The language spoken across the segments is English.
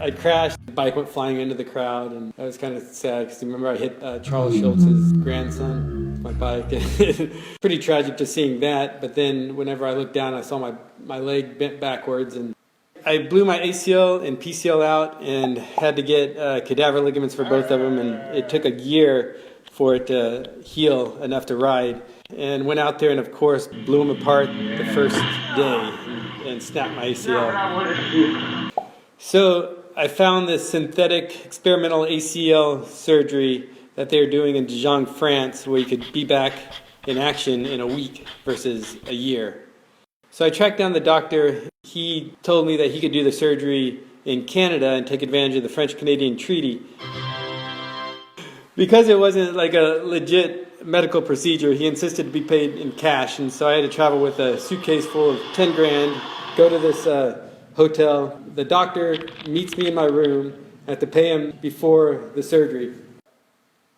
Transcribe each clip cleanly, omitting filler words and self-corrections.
I crashed, the bike went flying into the crowd, and I was kind of sad because remember I hit Charles Schultz's grandson with my bike. Pretty tragic just seeing that, but then whenever I looked down I saw my leg bent backwards, and I blew my ACL and PCL out and had to get cadaver ligaments for both of them, and it took a year for it to heal enough to ride. And went out there and, of course, blew them apart the first day and snapped my ACL. So I found this synthetic experimental ACL surgery that they were doing in Dijon, France, where you could be back in action in a week versus a year. So I tracked down the doctor. He told me that he could do the surgery in Canada and take advantage of the French-Canadian treaty. Because it wasn't like a legit medical procedure, he insisted to be paid in cash, and so I had to travel with a suitcase full of 10 grand, go to this hotel. The doctor meets me in my room. I have to pay him before the surgery.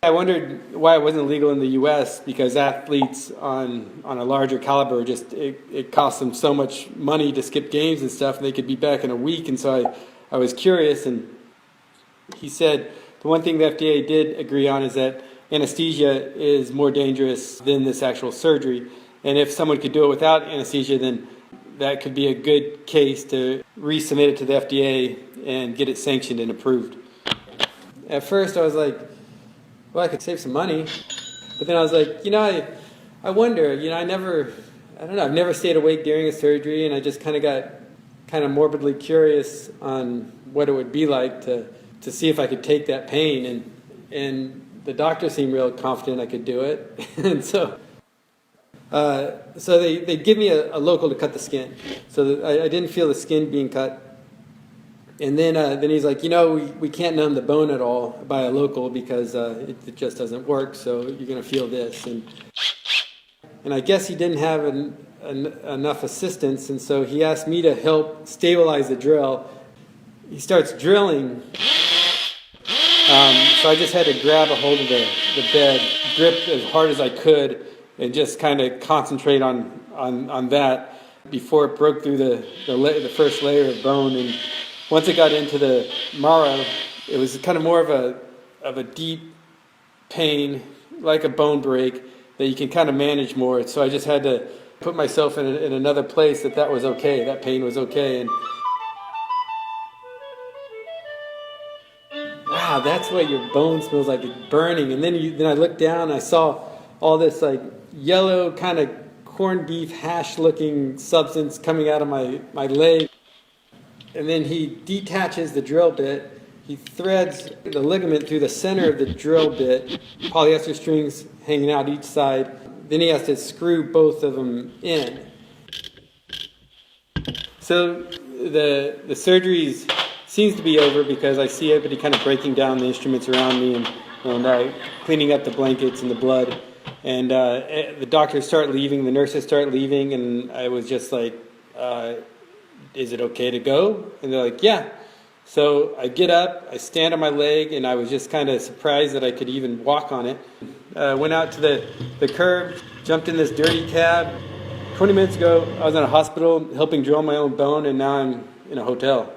I wondered why it wasn't legal in the U.S. because athletes on a larger caliber, it costs them so much money to skip games and stuff, and they could be back in a week. And so I was curious, and he said the one thing the FDA did agree on is that anesthesia is more dangerous than this actual surgery. And if someone could do it without anesthesia, then that could be a good case to resubmit it to the FDA and get it sanctioned and approved. At first I was like, well, I could save some money. But then I was like, I wonder, I've never stayed awake during a surgery, and I just kind of got morbidly curious on what it would be like to see if I could take that pain. And the doctor seemed real confident I could do it. And so they give me a local to cut the skin. So I didn't feel the skin being cut. And then he's like, we can't numb the bone at all by a local because it just doesn't work, so you're going to feel this. And I guess he didn't have enough assistance, and so he asked me to help stabilize the drill. He starts drilling. So I just had to grab a hold of the bed, grip as hard as I could, and just kind of concentrate on that before it broke through the first layer of bone. And once it got into the marrow, it was kind of more of a deep pain, like a bone break, that you can kind of manage more. So I just had to put myself in another place that was okay, that pain was okay. And wow, that's what your bone smells like, it's burning. And then I looked down, and I saw all this like yellow kind of corned beef hash looking substance coming out of my leg. And then he detaches the drill bit. He threads the ligament through the center of the drill bit, polyester strings hanging out each side. Then he has to screw both of them in. So the surgery seems to be over because I see everybody kind of breaking down the instruments around me and cleaning up the blankets and the blood. And the doctors start leaving, the nurses start leaving, and I was just like, is it okay to go? And they're like, yeah. So I get up, I stand on my leg, and I was just kind of surprised that I could even walk on it. Went out to the curb, jumped in this dirty cab. 20 minutes ago, I was in a hospital helping drill my own bone, and now I'm in a hotel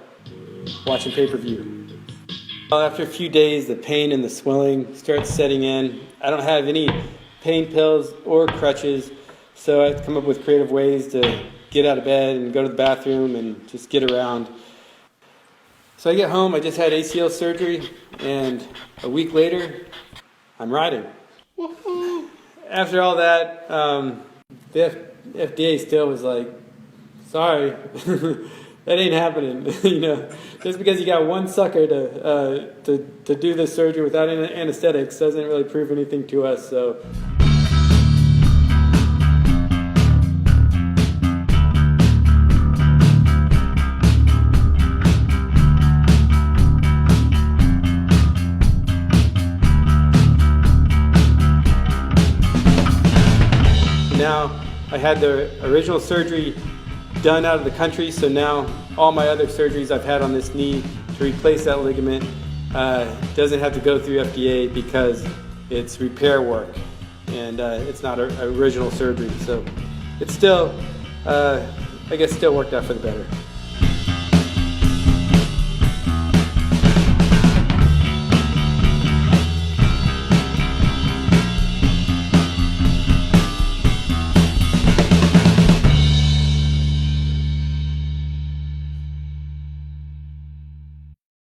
watching pay-per-view. After a few days, the pain and the swelling starts setting in. I don't have any pain pills or crutches, so I have to come up with creative ways to get out of bed and go to the bathroom and just get around. So I get home, I just had ACL surgery, and a week later, I'm riding. Woo-hoo. After all that, the FDA still was like, sorry, that ain't happening. Just because you got one sucker to do this surgery without anesthetics doesn't really prove anything to us. So. Now I had the original surgery done out of the country, so now all my other surgeries I've had on this knee to replace that ligament doesn't have to go through FDA because it's repair work and it's not an original surgery. So it's still, I guess, still worked out for the better.